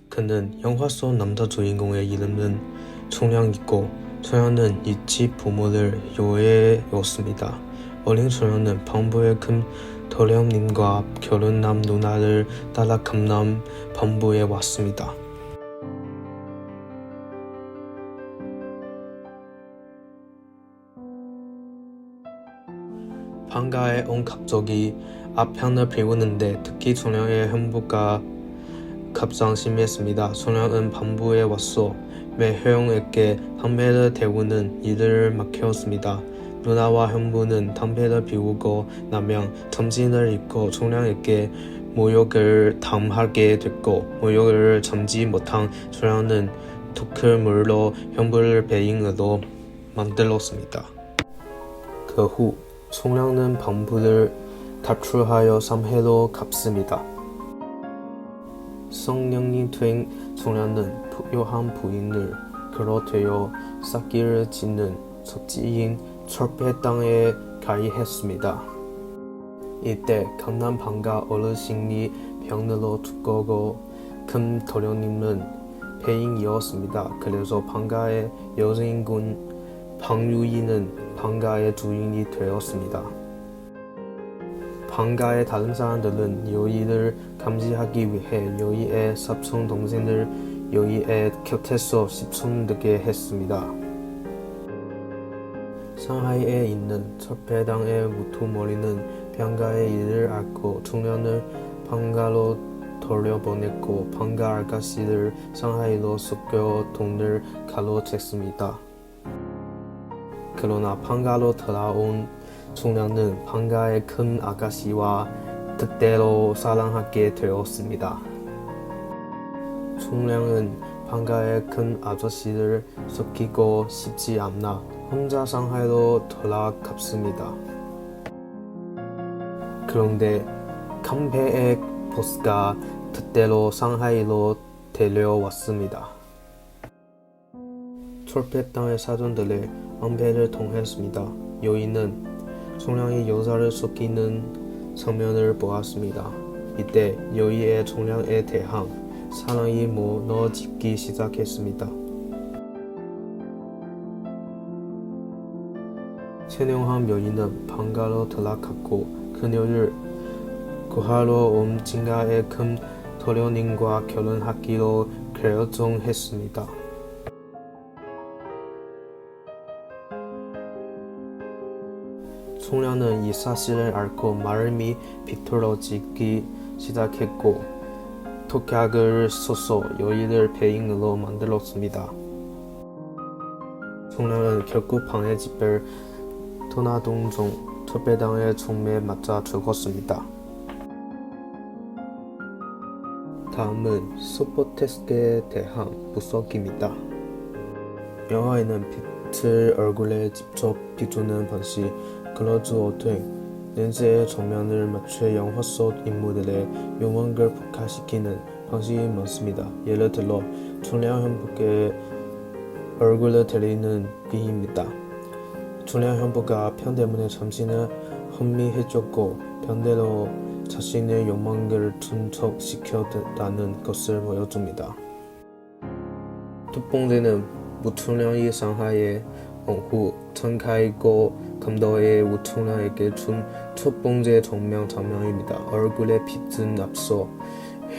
그는 영화 속 남자 주인공의 이름은 총량이고 총량은 이 집 부모를 요해였습니다. 어린 총량은 방부의 큰 도련님과 결혼한 누나를 따라 강남 방부에 왔습니다. 방가에 온 갑자기 앞편을 비우는데 특히 총량의 형부가 갑상심했습니다. 총량은 방부에 와서 매형에게 담배를 데우는 일을 맡겼습니다. 누나와 형부는 담배를 피우고 나면 정신을 잃고 총량에게 모욕을 당하게 됐고 모욕을 참지 못한 총량은 독극물로 형부를 배임으로 만들었습니다. 그 후 총량은 방부를 탈출하여 삼해로 갔습니다. 성령이 된 총량은 부유한 부인을 그로되어 싹기를 짓는 석지인 철폐 땅에 가입했습니다. 이때 강남 방가 어르신이 병으로 죽고 큰 도련님은 폐인이었습니다. 그래서 방가의 여인군 방유인은 방가의 주인이 되었습니다. 방가의 다른 사람들은 여의를 감시하기 위해 여의의 사촌 동생을 여의의 곁에서 씹어들게 했습니다. 상하이에 있는 철폐당의 무토머리는 방가의 일을 알고 총량을 방가로 돌려보냈고 방가 아가씨를 상하이로 섞여 돈을 가로챘습니다. 그러나 방가로 돌아온 총량은 방가의 큰 아가씨와 뜻대로 사랑하게 되었습니다. 총량은 방가의 큰 아저씨를 섞이고 싶지 않아 혼자 상하이로 돌아갔습니다. 그런데 간배의 보스가 뜻대로 상하이로 데려왔습니다. 철폐당의 사돈들의 안배를 통했습니다. 여인은 총량이 여자를 섞이는 장면을 보았습니다. 이때 여의의 총량에 대한 사랑이 무너지기 시작했습니다. 체념한 여인은 방가로 들어갔고 그녀를 구하러 온 진가의 큰 도련님과 결혼하기로 결정했습니다. 총량은 이 사실을 알고 마음이 비틀어지기 시작했고 독약을 써서 여의를 배임으로 만들었습니다. 총량은 결국 방의 집을 떠나던 중 철폐당의 총에 맞아 죽었습니다. 다음은 소포테스크에 대한 분석입니다. 영화에는 빛을 얼굴에 직접 비추는 방식, 클로즈업 등 렌즈의 정면을 맞춰 영화 속 인물들의 욕망을 폭발시키는 방식이 많습니다. 예를 들어 총량 형부의 얼굴을 때리는 비입니다. 총량 형부가 편 때문에 잠시는 혼미해졌고 반대로 자신의 욕망을 충족시켰다는 것을 보여줍니다. 두 번째는 우총량이 상하이에 온 후 전가이고 감독의 우총량에게 준 첫 번째 정면 장면입니다. 얼굴의 빛은 앞서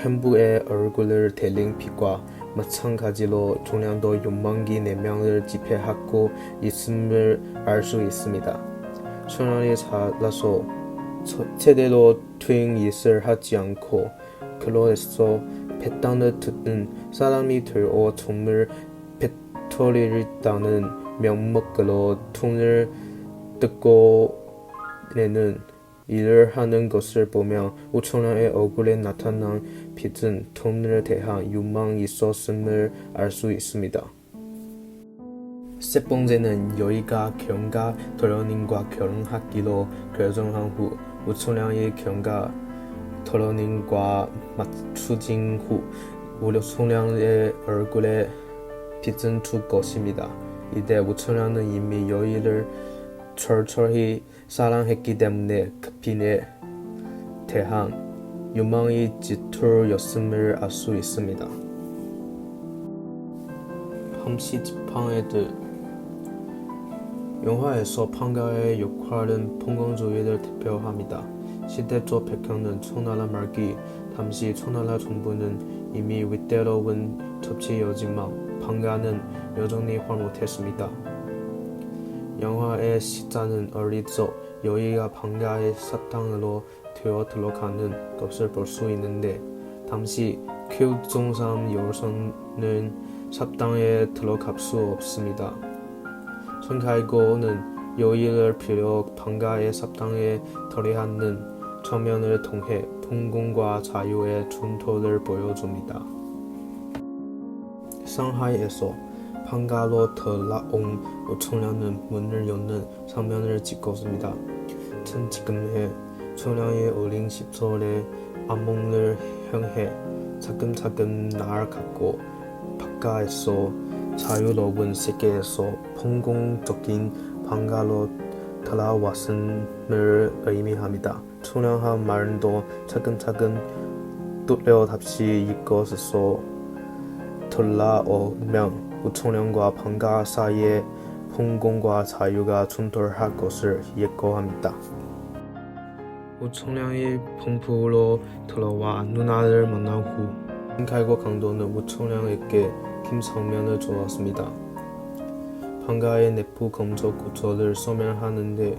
형부의 얼굴을 때린 빛과 마찬가지로 총량도 욕망이 내면을 지배하고 있음을 알 수 있습니다. 총량이 살아서 제대로 된 짓을 하지 않고 그로해서 배단을 듣는 사람이 되어 총을 배터리다는 명목으로 총을 뜯고 내는 일을 하는 것을 보며 우총량의 얼굴에 나타난 빛은 돈에 대한 욕망이 있었음을 알 수 있습니다. 세 번째는 여의가 경가 도련님과 결혼하기로 결정한 후 우총량이 경가 도련님과 맞추진 후 우총량의 얼굴에 빛은 줄 것입니다. 이때 우총량은 이미 여의를 철저히 사랑했기 때문에 그 빛에 대한 욕망이 짙어였음을 알 수 있습니다. 감시 지팡 애들. 영화에서 판가의 역할은 봉건주의를 대표합니다. 시대적 배경은 청나라 말기, 당시 청나라 정부는 이미 위태로운 접치였지만 판가는 여전히 활못했습니다. 영화의 시작은 어릴 적 여의가 판가의 사탕으로 되어 들어가는 것을 볼 수 있는데 당시 큐종삼 여성은 사탕에 들어갈 수 없습니다. 손갈고는 여의를 빌려 판가의 사탕에 들어가는 장면을 통해 봉건과 자유의 전투를 보여줍니다. 상하이에서 판가로 들어온 우청량은 문을 여는 장면을 찍었습니다. 지금의 청량이 어린 10살의 암몽을 향해 차근차근 나아갔고 바깥에서 자유로운 세계에서 봉건적인 판가로 돌아왔음을 의미합니다. 청량한 말도 차근차근 뚜렷이 이곳에서 돌아오면 우청량과 판가 사이에 봉건과 자유가 충돌할 것을 예고합니다. 우청량이 본부로 들어와 누나를 만난 후 칼과 강도는 우청량에게 김성면을 주었습니다. 판가의 내부 검적 구조를 설명하는데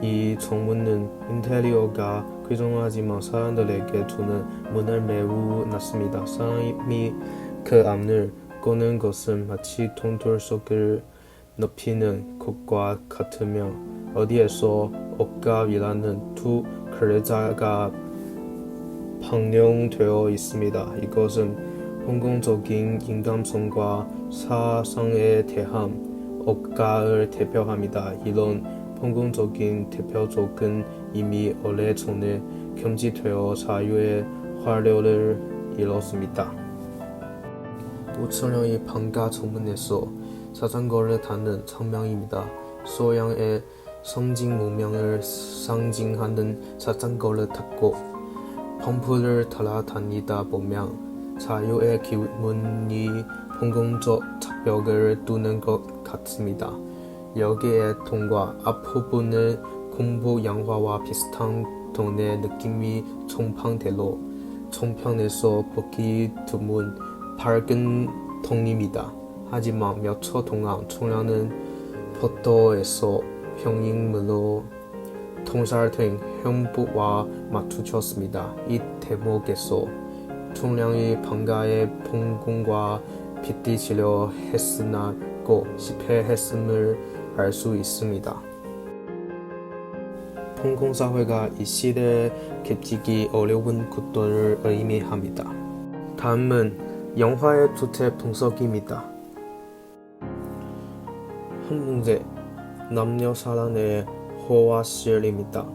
이 정문은 인테리어가 쾌적하지만 사람들에게 주는 문을 매우 낮습니다. 사람이 그 안을 꺼낸 것은 마치 통돌석을 높이는 것과 같으며 어디에서 억압이라는 두 글자가 방영되어 있습니다. 이것은 봉건적인 인간성과 사상에 대한 억압을 대표합니다. 이런 봉건적인 대표적은 이미 오래전에 금지되어 자유의 활로를 이뤘습니다. 우청량이 판가 정문에서 자전거를 타는 장면입니다. 소양의 선진 문명을 상징하는 자전거를 타고 범프를 따라다니다 보면 자유의 기운이 봉건적 장벽을 뚫는 것 같습니다. 여기에 동과 앞부분은 공부 양화와 비슷한 동네 느낌이 총판대로 종편에서 보기 드문 밝은 통입니다. 하지만 몇 초 동안 청량은 포도에서 평행으로 통살된 형부와 마주쳤습니다. 이 대목에서 청량이 판가의 봉건과 빗대지려 했으나 꼭 실패했음을 알 수 있습니다. 봉건사회가 이 시대에 겹치기 어려운 구도를 의미합니다. 다음은 영화의 주체 분석입니다. 한 문제, 남녀 사랑의 호화실입니다.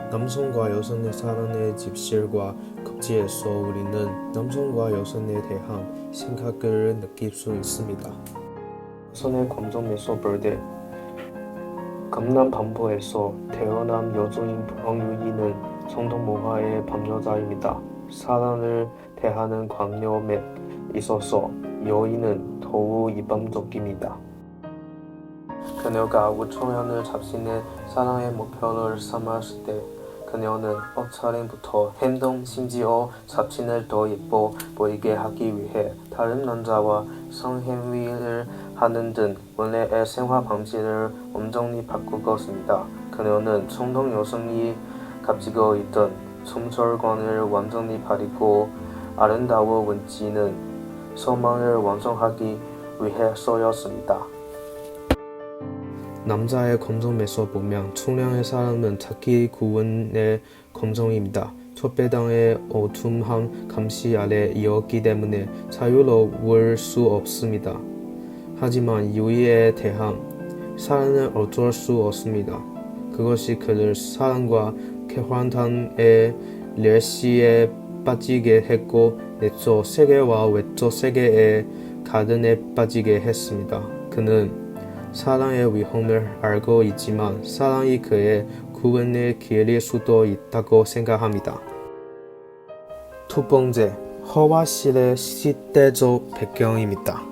남성과 여성의 사랑의 집실과 급지에서 우리는 남성과 여성에 대한 생각을 느낄 수 있습니다. 여성의 감정에서 볼 때 강남 반포에서 태어난 여주인 황유이는 성동모화의 밤여자입니다. 사랑을 대하는 관념에 있어서 여인은 더욱 이방적입니다. 그녀가 우청량을 자신의 사랑의 목표를 삼았을 때 그녀는 옷차림부터 행동, 심지어 자신을 더 예뻐 보이게 하기 위해 다른 남자와 성행위를 하는 등 원래의 생활 방식을 온전히 바꾸었습니다. 그녀는 청동 여성이 가지고 있던 정철관을 완전히 버리고 아름다워 원치는 소망을 완성하기 위해서였습니다. 남자의 감정에서 보면 청량의 사랑은 자기 구원의 감정입니다. 촛배당의 어둠한 감시 아래 이었기 때문에 자유로울 수 없습니다. 하지만 유이에 대한 사랑은 어쩔 수 없습니다. 그것이 그를 사랑과 쾌환탄의 멸시에 빠지게 했고 내적 세계와 외적 세계의 가든에 빠지게 했습니다. 그는 사랑의 위험을 알고 있지만 사랑이 그의 구원을 기릴 수도 있다고 생각합니다. 두 번째, 허와실의 시대적 배경입니다.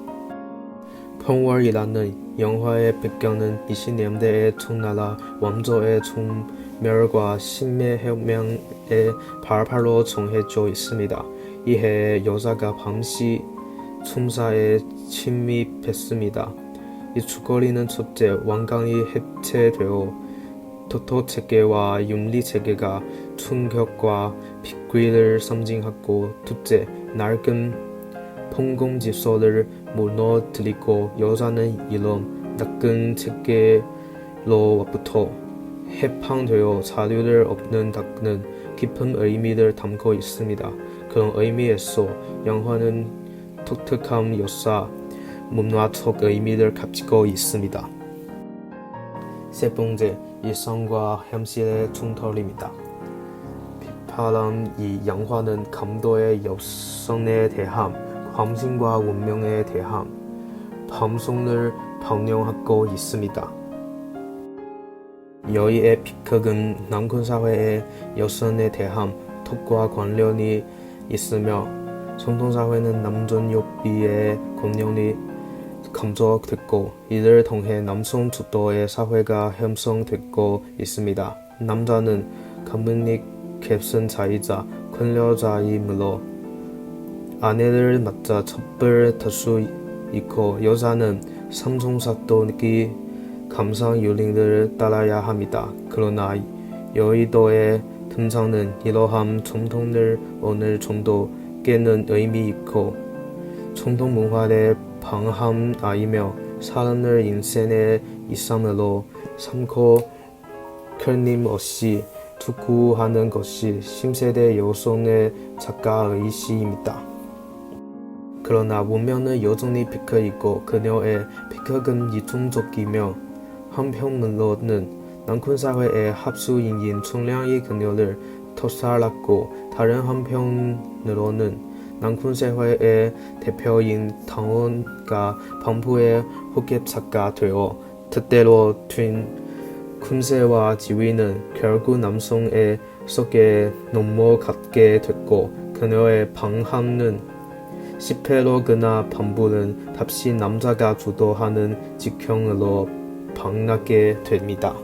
펑월이라는 영화의 배경은 20년대의 청나라 왕조의 총멸과 신매혁명의 발발로 정해져 있습니다. 이해 여자가 밤시 춤사에 침입했습니다. 이 줄거리는 첫째, 왕강이 해체되어 도토체계와 윤리체계가 충격과 비극을 상징하고, 둘째, 낡은 봉공질서를 무너뜨리고 여자는 이런 낡은 체계로부터 해방되어 자유를 얻는다는 깊은 의미를 담고 있습니다. 그런 의미에서 영화는 독특한 역사, 문화적 의미를 가지고 있습니다. 세 번째, 일상과 현실의 충돌입니다. 비파란 이 영화는 감도의 여성에 대한 관심과 운명에 대한 방송을 반영하고 있습니다. 여의의 비극은 남군 사회의 여성에 대한 덕과 관련이 있으며, 전통사회는 남존여비의 관념이 강조됐고, 이를 통해 남성 주도의 사회가 형성되고 있습니다. 남자는 가문의 계승자이자 권력자이므로 아내를 맞아 첩을 탈 수 있고, 여자는 삼성사돈의 감상 요령을 따라야 합니다. 그러나 여의도의 등장은 이러한 전통을 어느 정도 깨는 의미 있고, 전통 문화의 방함아이며 사람을 인생의 이상으로 삼고 끊임없이 추구하는 것이 신세대 여성의 작가의식입니다. 그러나 문명은 여전히 비극이고, 그녀의 비극은 이중적이며, 한편으로는 남군사회의 합수인인 총량이 그녀를 토살했고, 다른 한편으로는 남군사회의 대표인 당원과 반부의 후계자가 되어 뜻대로 튄 군세와 지위는 결국 남성의 속에 넘어가게 됐고, 그녀의 방함은 실패로 그나 반부는 다시 남자가 주도하는 직형으로 바뀌게 됩니다.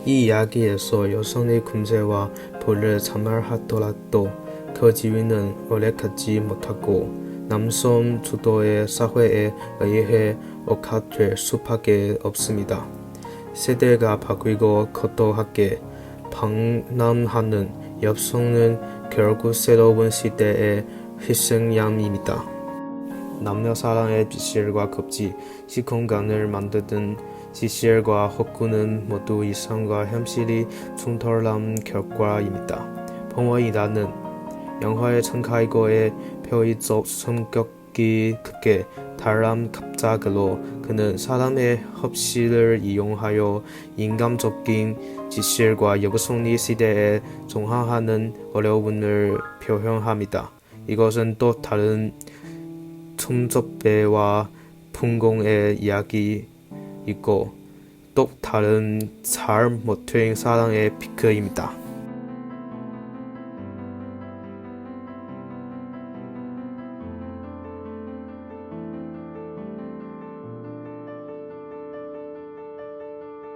이 이야기에서 여성의 군세와 부를 참여하더라도 그 지위는 오래가지 못하고 남성 주도의 사회에 의해 억압될 수밖에 없습니다. 세대가 바뀌고 거듭하게 방랑하는 여성은 결국 새로운 시대의 희생양입니다. 남녀 사랑의 비실과 급지, 시공간을 만드는 지실과 허구는 모두 이상과 현실이 충돌한 결과입니다. 펑월이라는 영화의 전카이거의 표의적 성격이 크게 다른 갑작으로, 그는 사람의 협실을 이용하여 인간적인 지실과 여성의 시대에 정항하는 어려움을 표현합니다. 이것은 또 다른 첨접배와 풍공의 이야기이고, 또 다른 잘 못된 사랑의 비극입니다.